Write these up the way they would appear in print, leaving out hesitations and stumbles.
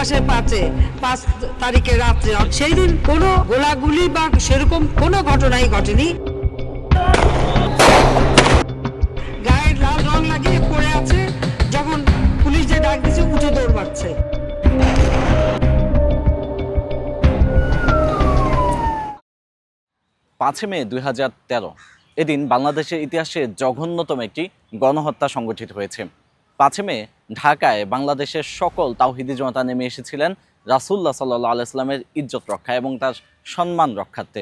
মাসের 5 তারিখে রাত্রে, সেই দিন কোনো গোলাগুলি বা সেরকম কোনো ঘটনাই ঘটেনি। গায়ে লাল রং লাগিয়ে পড়ে আছে, যখন পুলিশ যে ডাক দিচ্ছে উঠে দৌড় মারছে। 5 মে 2013 এদিন বাংলাদেশের ইতিহাসে জঘন্যতম একটি গণহত্যা সংঘটিত হয়েছে। 5 মে ঢাকায় বাংলাদেশের সকল তাওহিদি জনতা নেমে এসেছিলেন রাসূলুল্লাহ সাল্লাল্লাহু আলাইহি ওয়াসাল্লামের ইজ্জত রক্ষা এবং তার সম্মান রক্ষার্থে।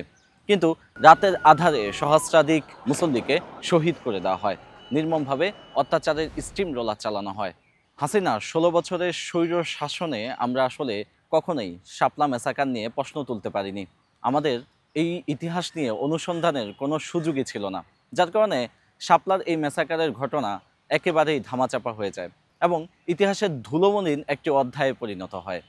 কিন্তু রাতের আধারে সহস্রাধিক মুসল্লিকে শহীদ করে দেওয়া হয়, নির্মমভাবে অত্যাচারের স্টিম রোলার চালানো হয়। হাসিনার 16 বছরের স্বৈর শাসনে আমরা আসলে কখনোই শাপলা ম্যাসাকার নিয়ে প্রশ্ন তুলতে পারিনি। আমাদের এই ইতিহাস নিয়ে অনুসন্ধানের কোনো সুযোগই ছিল না, যার কারণে শাপলার এই ম্যাসাকারের ঘটনা একেবারেই ধামাচাপা হয়ে যায় এবং ইতিহাসের ধুলোমলিন একটি অধ্যায়ে পরিণত হয়।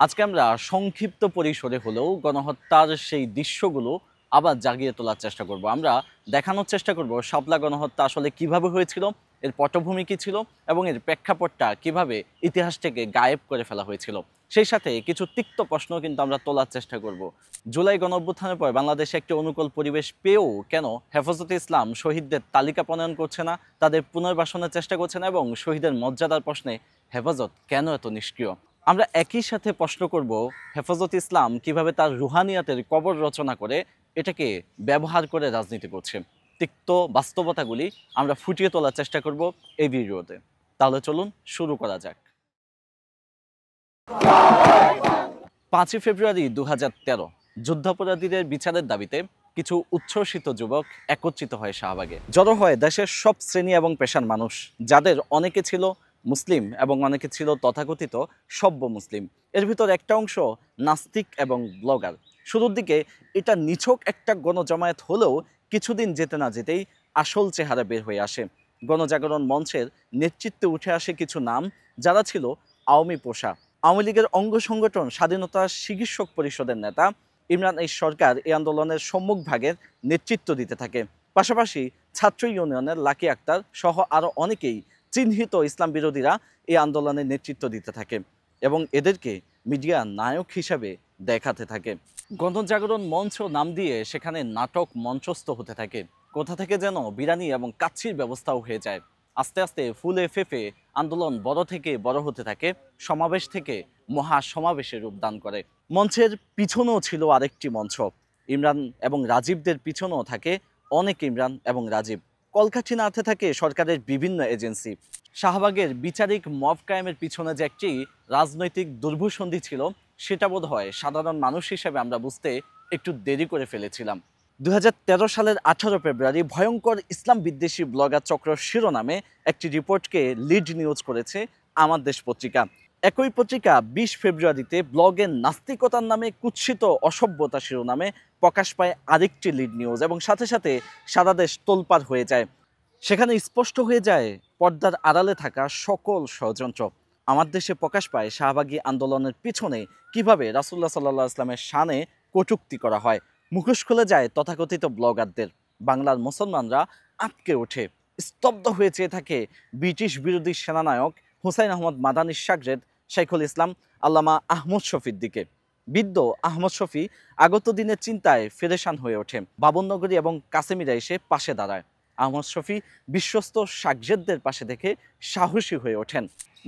আজকে আমরা সংক্ষিপ্ত পরিসরে হলেও গণহত্যার সেই দৃশ্যগুলো আবার জাগিয়ে তোলার চেষ্টা করব। আমরা দেখানোর চেষ্টা করব শাপলা গণহত্যা আসলে কিভাবে হয়েছিল, এর পটভূমি কী ছিল এবং এর প্রেক্ষাপটটা কিভাবে ইতিহাস থেকে গায়েব করে ফেলা হয়েছিল। সেই সাথে কিছু তিক্ত প্রশ্ন কিন্তু আমরা তোলার চেষ্টা করব। জুলাই গণঅভ্যুত্থানের পর বাংলাদেশে একটি অনুকূল পরিবেশ পেয়েও কেন হেফাজতে ইসলাম শহীদদের তালিকা প্রণয়ন করছে না, তাদের পুনর্বাসনের চেষ্টা করছে না এবং শহীদের মর্যাদার প্রশ্নে হেফাজত কেন এত নিষ্ক্রিয়। আমরা একই সাথে প্রশ্ন করব হেফাজত ইসলাম কিভাবে তার রুহানিয়াতের কবর রচনা করে এটাকে ব্যবহার করে রাজনীতি করছে। তিক্ত বাস্তবতাগুলি আমরা ফুটিয়ে তোলার চেষ্টা করব এই ভিডিওতে। তাহলে চলুন শুরু করা যাক। 5 ফেব্রুয়ারি 2013 যুদ্ধাপরাধীদের বিচারের দাবিতে কিছু উচ্ছ্বসিত যুবক একত্রিত হয় শাহবাগে। জড়ো হয় দেশের সব শ্রেণী এবং পেশার মানুষ, যাদের অনেকে ছিল মুসলিম এবং অনেকে ছিল তথাকথিত সভ্য মুসলিম। এর ভিতর একটা অংশ নাস্তিক এবং ব্লগার। শুরুর দিকে এটা নিছক একটা গণজমায়েত হলেও কিছুদিন যেতে না যেতেই আসল চেহারা বের হয়ে আসে। গণজাগরণ মঞ্চের নেতৃত্বে উঠে আসে কিছু নাম, যারা ছিল আওয়ামী পোষা। আওয়ামী লীগের অঙ্গ সংগঠন স্বাধীনতা চিকিৎসক পরিষদের নেতা ইমরান এই সরকার এই আন্দোলনের সম্মুখ ভাগের নেতৃত্ব দিতে থাকে। পাশাপাশি ছাত্র ইউনিয়নের লাকি আক্তার সহ আরও অনেকেই চিহ্নিত ইসলাম বিরোধীরা এই আন্দোলনের নেতৃত্ব দিতে থাকে এবং এদেরকে মিডিয়া নায়ক হিসাবে দেখাতে থাকে। গণজাগরণ মঞ্চ নাম দিয়ে সেখানে নাটক মঞ্চস্থ হতে থাকে। কোথা থেকে যেন বিরানি এবং কাচ্ছির ব্যবস্থাও হয়ে যায়। আস্তে আস্তে ফুলে ফেঁপে আন্দোলন বড় থেকে বড় হতে থাকে, সমাবেশ থেকে মহা সমাবেশে রূপদান করে। মঞ্চের পিছনেও ছিল আরেকটি মঞ্চ, ইমরান এবং রাজীবদের পিছনেও থাকে অনেক ইমরান এবং রাজীব। কলকাঠি নাড়তে থাকে সরকারের বিভিন্ন এজেন্সি। শাহবাগের বিচারিক মব কায়েমের পিছনে যে একটি রাজনৈতিক দুর্ভূসন্ধি ছিল, সেটা বোধ হয় সাধারণ মানুষ হিসেবে আমরা বুঝতে একটু দেরি করে ফেলেছিলাম। 2013 সালের 18 ফেব্রুয়ারি ভয়ঙ্কর ইসলাম বিদ্বেষী ব্লগার চক্র শিরোনামে একটি রিপোর্টকে লিড নিউজ করেছে আমার দেশ পত্রিকা। একই পত্রিকা 20 ফেব্রুয়ারিতে ব্লগের নাস্তিকতার নামে কুৎসিত অসভ্যতা শিরোনামে প্রকাশ পায় আরেকটি লিড নিউজ এবং সাথে সাথে সারা দেশ তোলপাড় হয়ে যায়। সেখানে স্পষ্ট হয়ে যায় পর্দার আড়ালে থাকা সকল ষড়যন্ত্র। আমার দেশে প্রকাশ পায় শাহবাগী আন্দোলনের পিছনে কিভাবে রাসূলুল্লাহ সাল্লাল্লাহু আলাইহি ওয়াসাল্লামের শানে কটূক্তি করা হয়। মুখোশ খুলে যায় তথাকথিত ব্লগারদের। বাংলার মুসলমানরা আটকে ওঠে, স্তব্ধ হয়ে চেয়ে থাকে ব্রিটিশ বিরোধী সেনানায়ক হুসাইন আহমদ মাদানির শাগরেদ শাইখুল ইসলাম আল্লামা আহমদ শফির দিকে। বৃদ্ধ আহমদ শফি আগত দিনের চিন্তায় ফেরেশান হয়ে ওঠে। বাবননগরী এবং কাসেমিরা এসে পাশে দাঁড়ায়। আহমদ শফি বিশ্বস্ত শাগরেদদের পাশে দেখে সাহসী হয়ে ওঠেন।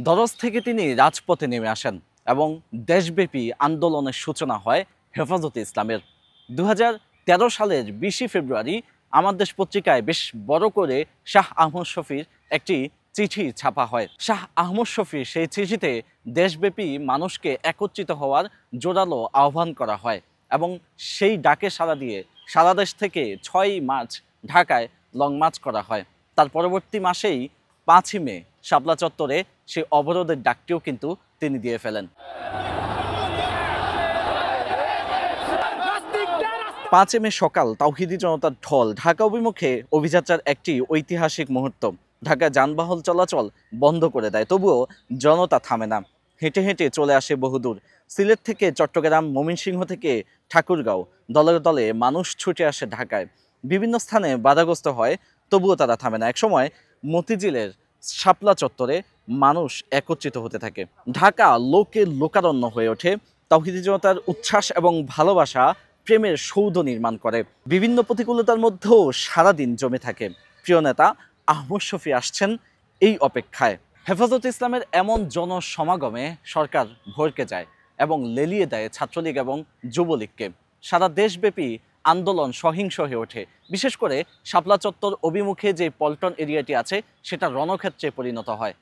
দরজ থেকে তিনি রাজপথে নেমে আসেন এবং দেশব্যাপী আন্দোলনের সূচনা হয় হেফাজতে ইসলামের। 2013 সালের 20 ফেব্রুয়ারি আমার দেশ পত্রিকায় বেশ বড় করে শাহ আহমদ শফির একটি চিঠি ছাপা হয়। শাহ আহমদ শফির সেই চিঠিতে দেশব্যাপী মানুষকে একত্রিত হওয়ার জোরালো আহ্বান করা হয় এবং সেই ডাকে সাড়া দিয়ে সারা দেশ থেকে 6 মার্চ ঢাকায় লং মার্চ করা হয়। তার পরবর্তী মাসেই 5 মে শাপলা চত্বরে সেই অবরোধের ডাকটিও কিন্তু তিনি দিয়ে ফেলেন। 5 মে সকাল তাওহিদি জনতার ঢল ঢাকা অভিমুখে অভিযাত্রার একটি ঐতিহাসিক মুহূর্ত। ঢাকা যানবাহন চলাচল বন্ধ করে দেয়, তবুও জনতা থামে না। হেঁটে হেঁটে চলে আসে বহুদূর। সিলেট থেকে চট্টগ্রাম, ময়মনসিংহ থেকে ঠাকুরগাঁও, দলে দলে মানুষ ছুটে আসে ঢাকায়। বিভিন্ন স্থানে বাধাগ্রস্ত হয়, তবুও তারা থামে না। একসময় মতিঝিলের শাপলা চত্বরে মানুষ একত্রিত হতে থাকে। ঢাকা লোকে লোকারণ্য হয়ে ওঠে। তাওহীদি জনতার উচ্ছ্বাস এবং ভালোবাসা প্রেমের সৌধ নির্মাণ করে। বিভিন্ন প্রতিকূলতার মধ্যেও সারাদিন জমে থাকে। প্রিয় নেতা আহমদ শফী আসছেন এই অপেক্ষায়। হেফাজতে ইসলামের এমন জনসমাগমে সরকার ভরকে যায় এবং লেলিয়ে দেয় ছাত্রলীগ এবং যুবলীগকে। সারা দেশব্যাপী আন্দোলন সহিংস হয়ে ওঠে। বিশেষ করে শাপলা চত্বর অভিমুখে যে পল্টন এরিয়াটি আছে সেটা রণক্ষেত্রে পরিণত হয়।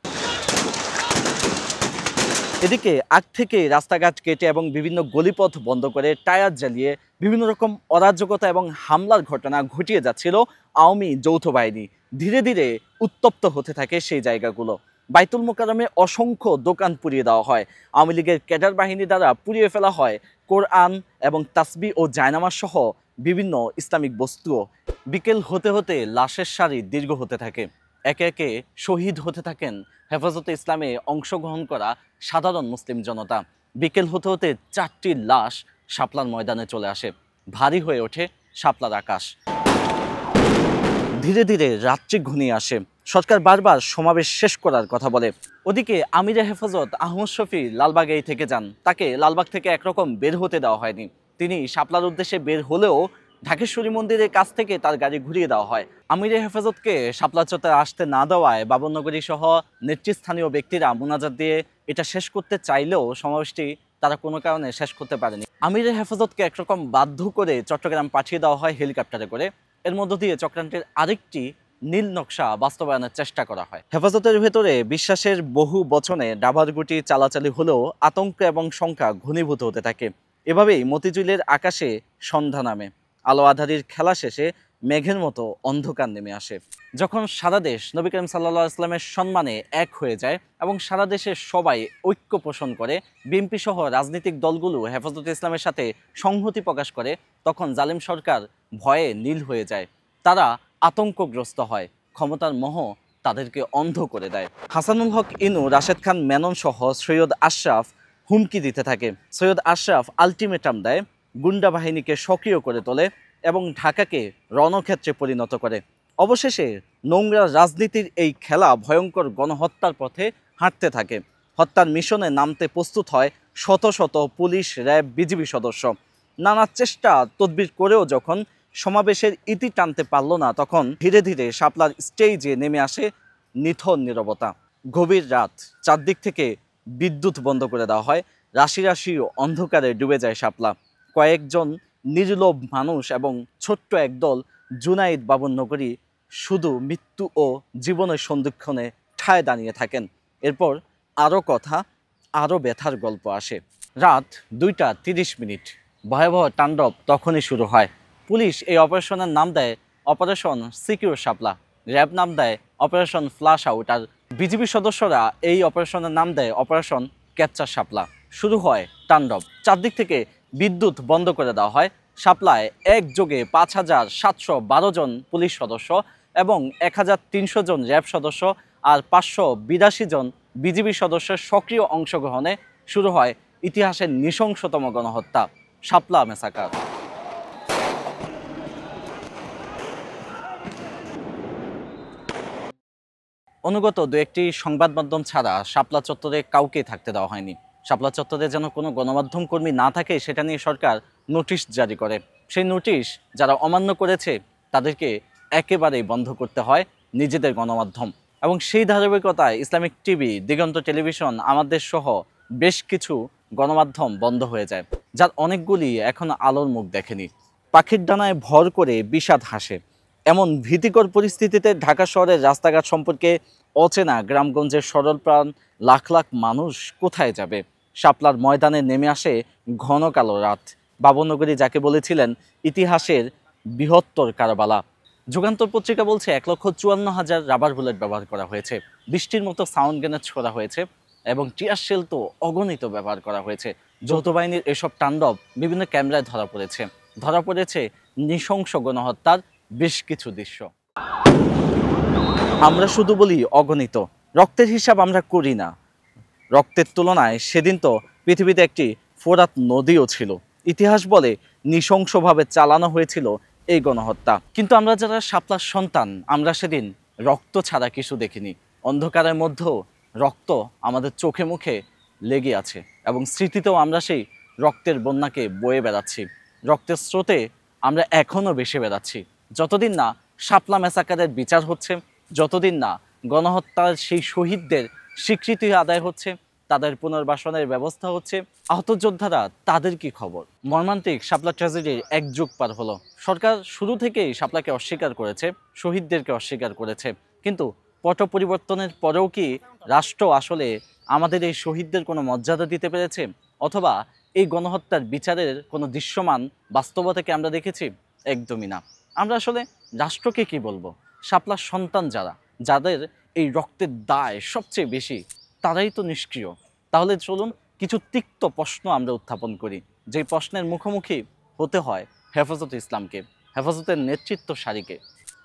এদিকে আগ থেকে রাস্তাঘাট কেটে এবং বিভিন্ন গলিপথ বন্ধ করে টায়ার জ্বালিয়ে বিভিন্ন রকম অরাজকতা এবং হামলার ঘটনা ঘটিয়ে যাচ্ছিল আওয়ামী যৌথ বাহিনী। ধীরে ধীরে উত্তপ্ত হতে থাকে সেই জায়গাগুলো। বাইতুল মোকাররমে অসংখ্য দোকান পুড়িয়ে দেওয়া হয়। আওয়ামী লীগের ক্যাডার বাহিনী দ্বারা পুড়িয়ে ফেলা হয় কোরআন এবং তাসবিহ ও জায়নামাজ সহ বিভিন্ন ইসলামিক বস্তুও। বিকেল হতে হতে লাশের সারি দীর্ঘ হতে থাকে। একে একে শহীদ হতে থাকেন হেফাজতে ইসলামে অংশগ্রহণ করা সাধারণ মুসলিম জনতা। বিকেল হতে হতে 4টি লাশ শাপলার ময়দানে চলে আসে। ভারী হয়ে ওঠে শাপলার আকাশ। ধীরে ধীরে রাত্রি ঘনিয়ে আসে। সরকার বারবার সমাবেশ শেষ করার কথা বলে। ওদিকে আমিরে হেফাজত আহমদ শফী লালবাগেই থেকে যান। তাকে লালবাগ থেকে একরকম বের হতে দেওয়া হয়নি। তিনি শাপলার উদ্দেশ্যে বের হলেও ঢাকেশ্বরী মন্দিরের কাছ থেকে তার গাড়ি ঘুরিয়ে দেওয়া হয়। আমিরে হেফাজতকে শাপলা চত্বরে আসতে না দেওয়ায় বাবরনগরী সহ নেতৃস্থানীয় ব্যক্তিরা মোনাজাত দিয়ে এটা শেষ করতে চাইলেও সমাবেশটি তারা কোনো কারণে শেষ করতে পারেনি। আমিরে হেফাজতকে একরকম বাধ্য করে চট্টগ্রাম পাঠিয়ে দেওয়া হয় হেলিকপ্টারে করে। এর মধ্য দিয়ে চক্রান্তের আরেকটি নীল নকশা বাস্তবায়নের চেষ্টা করা হয়। হেফাজতের ভেতরে বিশ্বাসের বহু বচনে ডাভারগুটি চালাচালি হলেও আতঙ্ক এবং শঙ্কা ঘনীভূত হতে থাকে। এভাবেই মতিঝিলের আকাশে সন্ধ্যা নামে। আলো আধারির খেলা শেষে মেঘের মতো অন্ধকার নেমে আসে। যখন সারা দেশ নবী করিম সাল্লাল্লাহু আলাইহি ওয়াসাল্লামের সম্মানে এক হয়ে যায় এবং সারা দেশের সবাই ঐক্য পোষণ করে, বিএনপি সহ রাজনৈতিক দলগুলো হেফাজতে ইসলামের সাথে সংহতি প্রকাশ করে, তখন জালিম সরকার ভয়ে নীল হয়ে যায়। তারা আতঙ্কগ্রস্ত হয়। ক্ষমতার মোহ তাদেরকে অন্ধ করে দেয়। হাসানুল হক ইনু, রাশেদ খান মেনন সহ সৈয়দ আশরাফ হুমকি দিতে থাকে। সৈয়দ আশরাফ আলটিমেটাম দেয়, গুন্ডা বাহিনীকে সক্রিয় করে তোলে এবং ঢাকাকে রণক্ষেত্রে পরিণত করে। অবশেষে নোংরা রাজনীতির এই খেলা ভয়ঙ্কর গণহত্যার পথে হাঁটতে থাকে। হত্যার মিশনে নামতে প্রস্তুত হয় শত শত পুলিশ, র্যাব, বিজিবি সদস্য। নানা চেষ্টা তদবির করেও যখন সমাবেশের ইতি টানতে পারল না, তখন ধীরে ধীরে শাপলার স্টেজে নেমে আসে নিথর নীরবতা। গভীর রাত, চারদিক থেকে বিদ্যুৎ বন্ধ করে দেওয়া হয়। রাশি রাশি অন্ধকারে ডুবে যায় শাপলা। কয়েকজন নির্লোভ মানুষ এবং ছোট্ট একদল জুনাইদ বাবরনগরী শুধু মৃত্যু ও জীবনের সন্ধিক্ষণে ঠায় দাঁড়িয়ে থাকেন। এরপর আরও কথা, আরও ব্যথার গল্প আসে। রাত 2:30। ভয়াবহ তাণ্ডব তখনই শুরু হয়। পুলিশ এই অপারেশনের নাম দেয় অপারেশন সিকিউর শাপলা, র্যাব নাম দেয় অপারেশন ফ্লাশ আউট, আর বিজিবি সদস্যরা এই অপারেশনের নাম দেয় অপারেশন ক্যাপচার শাপলা। শুরু হয় তাণ্ডব। চারদিক থেকে বিদ্যুৎ বন্ধ করে দেওয়া হয়। শাপলায় একযোগে 5712 জন পুলিশ সদস্য এবং 1300 জন র্যাব সদস্য আর 582 জন বিজিবি সদস্যের সক্রিয় অংশগ্রহণে শুরু হয় ইতিহাসের নৃশংসতম গণহত্যা, শাপলা ম্যাসাকার। অনুগত দু একটি সংবাদ মাধ্যম ছাড়া শাপলা চত্বরে কাউকে থাকতে দেওয়া হয়নি। শাপলা চত্বরে যেন কোনো গণমাধ্যম কর্মী না থাকে সেটা নিয়ে সরকার নোটিশ জারি করে। সেই নোটিশ যারা অমান্য করেছে তাদেরকে একেবারেই বন্ধ করতে হয় নিজেদের গণমাধ্যম। এবং সেই ধারাবাহিকতায় ইসলামিক টিভি, দিগন্ত টেলিভিশন, আমাদের সহ বেশ কিছু গণমাধ্যম বন্ধ হয়ে যায়, যার অনেকগুলি এখন আলোর মুখ দেখেনি। পাখির ডানায় ভর করে বিষাদ হাসে। এমন ভীতিকর পরিস্থিতিতে ঢাকা শহরের রাস্তাঘাট সম্পর্কে অচেনা গ্রামগঞ্জের সরল প্রাণ লাখ লাখ মানুষ কোথায় যাবে? শাপলার ময়দানে নেমে আসে ঘন কালো রাত। বাবরনগরী যাকে বলেছিলেন ইতিহাসের বৃহত্তর কারবালা। যুগান্তর পত্রিকা বলছে 1,54,000 রাবার বুলেট ব্যবহার করা হয়েছে, বৃষ্টির মতো সাউন্ড গ্রেনেড ছোড়া হয়েছে এবং টিয়ার শেল তো অগণিত ব্যবহার করা হয়েছে। যৌথ বাহিনীর এসব তাণ্ডব বিভিন্ন ক্যামেরায় ধরা পড়েছে নৃশংস গণহত্যার বেশ কিছু দৃশ্য। আমরা শুধু বলি অগণিত, রক্তের হিসাব আমরা করি না। রক্তের তুলনায় সেদিন তো পৃথিবীতে একটি ফোরাত নদীও ছিল। ইতিহাস বলে নৃশংসভাবে চালানো হয়েছিল এই গণহত্যা। কিন্তু আমরা যারা শাপলার সন্তান, আমরা সেদিন রক্ত ছাড়া কিছু দেখিনি। অন্ধকারের মধ্যেও রক্ত আমাদের চোখে মুখে লেগে আছে এবং স্মৃতিতেও আমরা সেই রক্তের বন্যাকে বয়ে বেড়াচ্ছি। রক্তের স্রোতে আমরা এখনও বেশি বেড়াচ্ছি। যতদিন না শাপলা ম্যাসাকারের বিচার হচ্ছে, যতদিন না গণহত্যার সেই শহীদদের স্বীকৃতি আদায় হচ্ছে, তাদের পুনর্বাসনের ব্যবস্থা হচ্ছে, আহত যোদ্ধারা তাদের কি খবর? মর্মান্তিক শাপলা ট্র্যাজেডির এক যুগ পার হলো। সরকার শুরু থেকেই শাপলাকে অস্বীকার করেছে, শহীদদেরকে অস্বীকার করেছে, কিন্তু পট পরিবর্তনের পরেও কি রাষ্ট্র আসলে আমাদের এই শহীদদের কোনো মর্যাদা দিতে পেরেছে? অথবা এই গণহত্যার বিচারের কোনো দৃশ্যমান বাস্তবতাকে আমরা দেখেছি? একদমই না। আমরা আসলে রাষ্ট্রকে কি বলবো? শাপলার সন্তান যাদের এই রক্তের দায় সবচেয়ে বেশি, তারাই তো নিষ্ক্রিয়। তাহলে চলুন কিছু তিক্ত প্রশ্ন আমরা উত্থাপন করি, যে প্রশ্নের মুখোমুখি হতে হয় হেফাজতে ইসলামকে, হেফাজতের নেতৃত্ব সারিকে।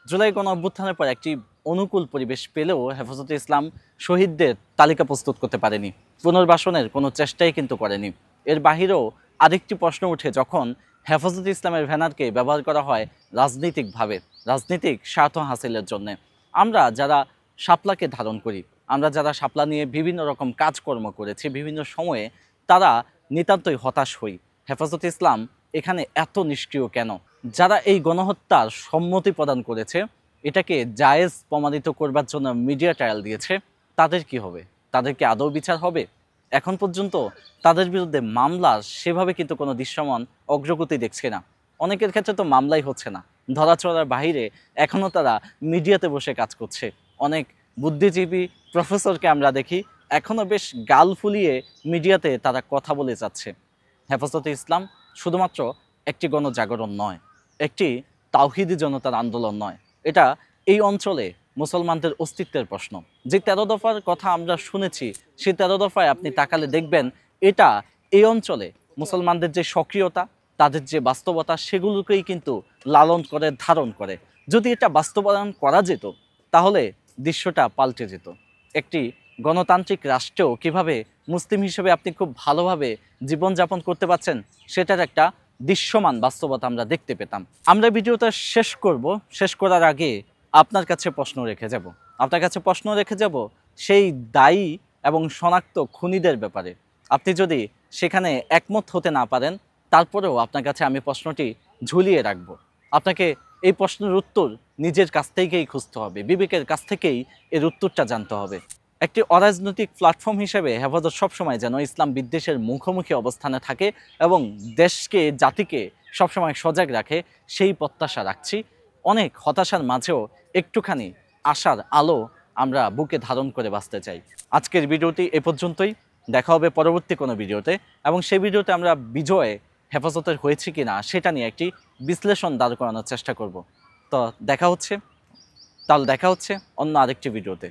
জুলাই গণ অভ্যুত্থানের পর একটি অনুকূল পরিবেশ পেলেও হেফাজতে ইসলাম শহীদদের তালিকা প্রস্তুত করতে পারেনি, পুনর্বাসনের কোনো চেষ্টাই কিন্তু করেনি। এর বাহিরেও আরেকটি প্রশ্ন উঠে যখন হেফাজতে ইসলামের ব্যানারকে ব্যবহার করা হয় রাজনৈতিকভাবে, রাজনৈতিক স্বার্থ হাসিলের জন্যে। আমরা যারা শাপলাকে ধারণ করি, আমরা যারা শাপলা নিয়ে বিভিন্ন রকম কাজকর্ম করেছি বিভিন্ন সময়ে, তারা নিতান্তই হতাশ হই। হেফাজতে ইসলাম এখানে এত নিষ্ক্রিয় কেন? যারা এই গণহত্যার সম্মতি প্রদান করেছে, এটাকে জায়েজ প্রমাণিত করবার জন্য মিডিয়া ট্রায়াল দিয়েছে, তাদের কি হবে? তাদেরকে আদৌ বিচার হবে? এখন পর্যন্ত তাদের বিরুদ্ধে মামলার সেভাবে কিন্তু কোনো দৃশ্যমান অগ্রগতি দেখছে না। অনেকের ক্ষেত্রে তো মামলাই হচ্ছে না, ধরাছোঁয়ার বাইরে এখনও তারা মিডিয়াতে বসে কাজ করছে। অনেক বুদ্ধিজীবী প্রফেসরকে আমরা দেখি এখনও বেশ গাল ফুলিয়ে মিডিয়াতে তারা কথা বলে যাচ্ছে। হেফাজতে ইসলাম শুধুমাত্র একটি গণজাগরণ নয়, একটি তাওহিদি জনতার আন্দোলন নয়, এটা এই অঞ্চলে মুসলমানদের অস্তিত্বের প্রশ্ন। যে 13 দফার কথা আমরা শুনেছি, সেই 13 দফায় আপনি তাকালে দেখবেন এটা এই অঞ্চলে মুসলমানদের যে সক্রিয়তা, তাদের যে বাস্তবতা, সেগুলোকেই কিন্তু লালন করে, ধারণ করে। যদি এটা বাস্তবায়ন করা যেত তাহলে দৃশ্যটা পাল্টে যেত। একটি গণতান্ত্রিক রাষ্ট্রেও কিভাবে মুসলিম হিসেবে আপনি খুব ভালোভাবে জীবনযাপন করতে পারছেন, সেটার একটা দৃশ্যমান বাস্তবতা আমরা দেখতে পেতাম। আমরা ভিডিওটা শেষ করব, শেষ করার আগে আপনার কাছে প্রশ্ন রেখে যাব সেই দায়ী এবং শনাক্ত খুনিদের ব্যাপারে। আপনি যদি সেখানে একমত হতে না পারেন, তারপরেও আপনার কাছে আমি প্রশ্নটি ঝুলিয়ে রাখব। আপনাকে এই প্রশ্নের উত্তর নিজের কাছ থেকেই খুঁজতে হবে, বিবেকের কাছ থেকেই এর উত্তরটা জানতে হবে। একটি অরাজনৈতিক প্ল্যাটফর্ম হিসেবে হেফাজত সবসময় যেন ইসলাম বিদ্বেষের মুখোমুখি অবস্থানে থাকে এবং দেশকে, জাতিকে সবসময় সজাগ রাখে, সেই প্রত্যাশা রাখছি। অনেক হতাশার মাঝেও একটুখানি আশার আলো আমরা বুকে ধারণ করে বাঁচতে চাই। আজকের ভিডিওটি এ পর্যন্তই। দেখা হবে পরবর্তী কোনো ভিডিওতে, এবং সেই ভিডিওতে আমরা বিজয়ে হেফাজতের হয়েছে কি না সেটা নিয়ে একটি বিশ্লেষণ দাঁড় করানোর চেষ্টা করব। তো দেখা হচ্ছে অন্য আরেকটি ভিডিওতে।